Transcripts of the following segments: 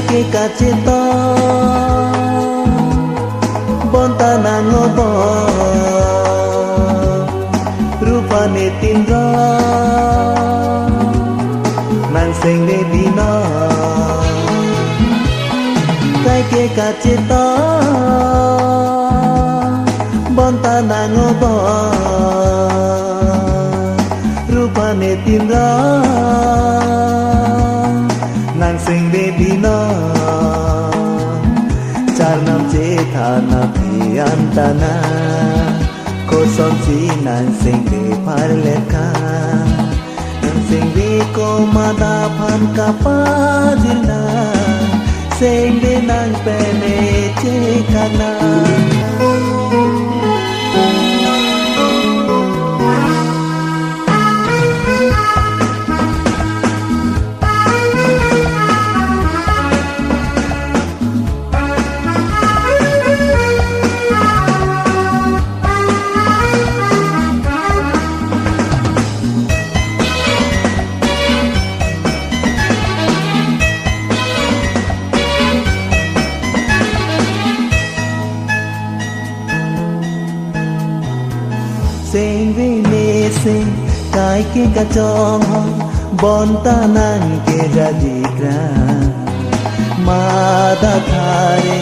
ke kacito bonta nangobo rupane tindra nang sing de dina kai ke kacito bonta nangobo rupane tindra nang sing de dina charnam cethana antana koson si nang sing de parleka nang sing de ko mada phan kapajilna sing de nang pene chekana sing vine sing kai ke kachong bonta nang ke radikra mada thare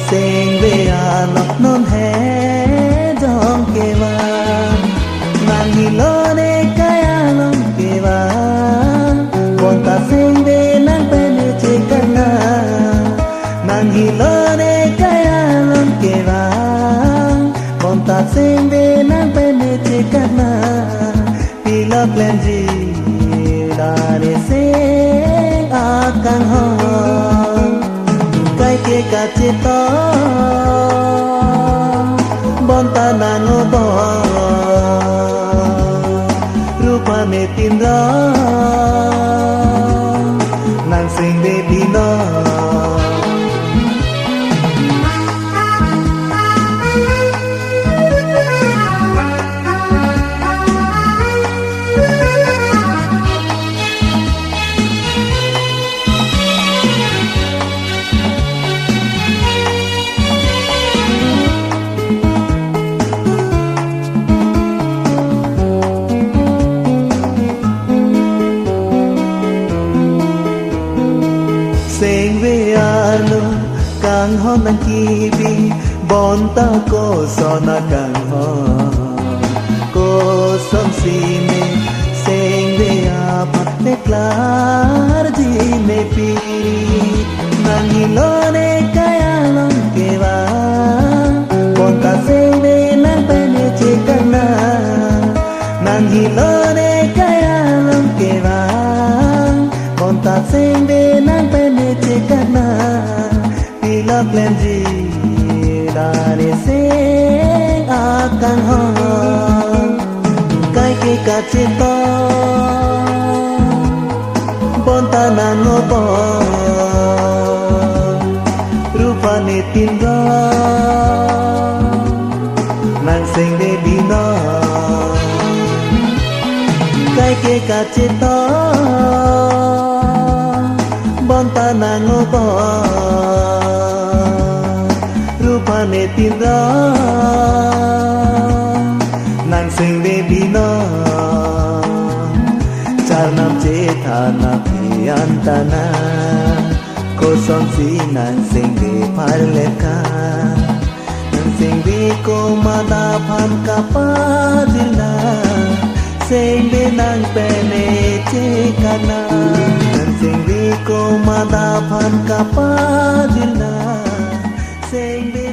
sing ve alok non he jong ke wa nang hilone kaya long ke wa bonta sing ve nang pene chekana nang hilone kaya long ke wa bonta sing ve nang pene chekana pila plenji dare se akang ho kai ke kacito bonta nangobo rupane tindra nang sing de dina sing ve arlo kang ho nang kibi bonta ko sona kang ho ko som sine sing ve apa declar ji me pi nang hilone kaya long ke wa bonta sing ve nang pene chekana nang hilone kaya long ke wa bonta sing ve nang pene chekana pila plenji dare se akang ho kai ke kacito bonta nangobo rupane tindra nang sing de dina kai ke kacito bonta nangobo rupane tindra nang sing de dina charnam cethana antana koson si nang sing de parleka nang sing de ko mada phan kapajilna sing de nang pene chekana nang sing de ko mada phan kapajilna sing de